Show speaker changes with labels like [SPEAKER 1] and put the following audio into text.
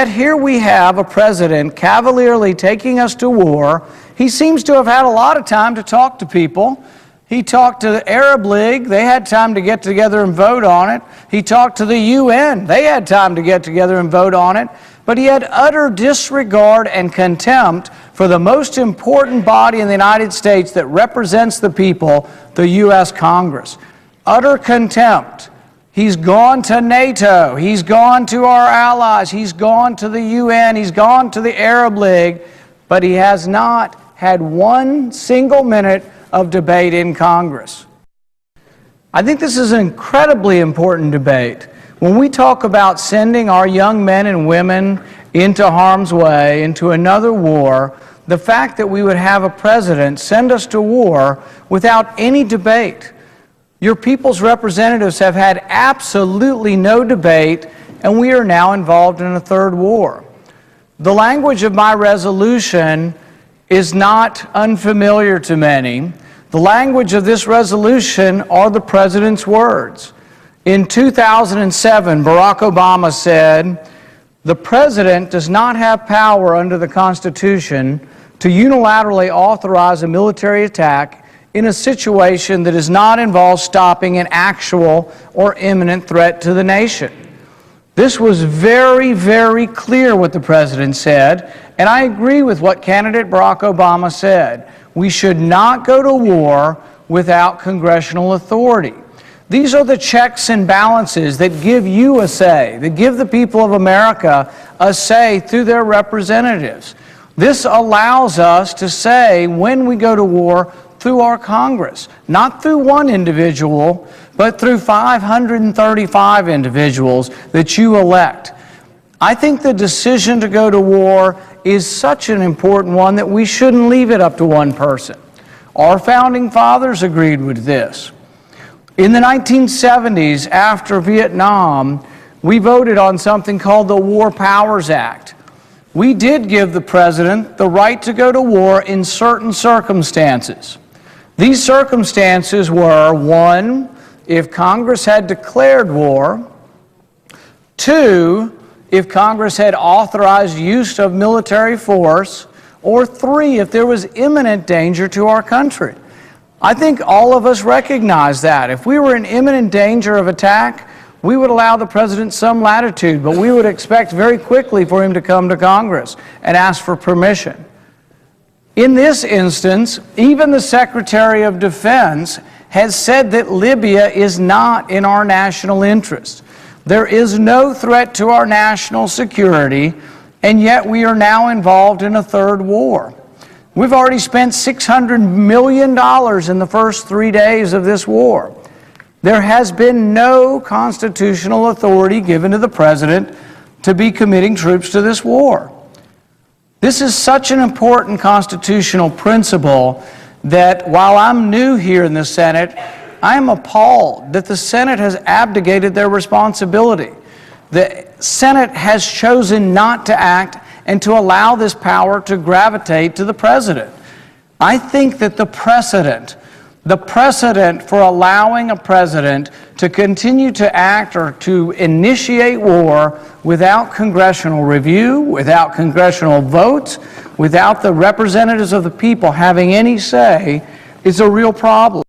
[SPEAKER 1] Yet here we have a president cavalierly taking us to war. He seems to have had a lot of time to talk to people. He talked to the Arab League. They had time to get together and vote on it. He talked to the UN. They had time to get together and vote on it. But he had utter disregard and contempt for the most important body in the United States that represents the people, the U.S. Congress. Utter contempt. He's gone to NATO. He's gone to our allies. He's gone to the UN. He's gone to the Arab League. But he has not had one single minute of debate in Congress. I think this is an incredibly important debate. When we talk about sending our young men and women into harm's way, into another war, the fact that we would have a president send us to war without any debate. Your people's representatives have had absolutely no debate, and we are now involved in a third war. The language of my resolution is not unfamiliar to many. The language of this resolution are the President's words. In 2007, Barack Obama said, "The President does not have power under the Constitution to unilaterally authorize a military attack in a situation that does not involve stopping an actual or imminent threat to the nation." This was very, very clear what the President said, and I agree with what candidate Barack Obama said. We should not go to war without congressional authority. These are the checks and balances that give you a say, that give the people of America a say through their representatives. This allows us to say when we go to war through our Congress, not through one individual, but through 535 individuals that you elect. I think the decision to go to war is such an important one that we shouldn't leave it up to one person. Our founding fathers agreed with this. In the 1970s, after Vietnam, we voted on something called the War Powers Act. We did give the President the right to go to war in certain circumstances. These circumstances were, 1, if Congress had declared war; 2, if Congress had authorized use of military force; or 3, if there was imminent danger to our country. I think all of us recognize that. If we were in imminent danger of attack, we would allow the President some latitude, but we would expect very quickly for him to come to Congress and ask for permission. In this instance, even the Secretary of Defense has said that Libya is not in our national interest. There is no threat to our national security, and yet we are now involved in a third war. We've already spent $600 million in the first 3 days of this war. There has been no constitutional authority given to the President to be committing troops to this war. This is such an important constitutional principle that while I'm new here in the Senate, I am appalled that the Senate has abdicated their responsibility. The Senate has chosen not to act and to allow this power to gravitate to the President. I think that the precedent for allowing a president to continue to act or to initiate war without congressional review, without congressional votes, without the representatives of the people having any say, is a real problem.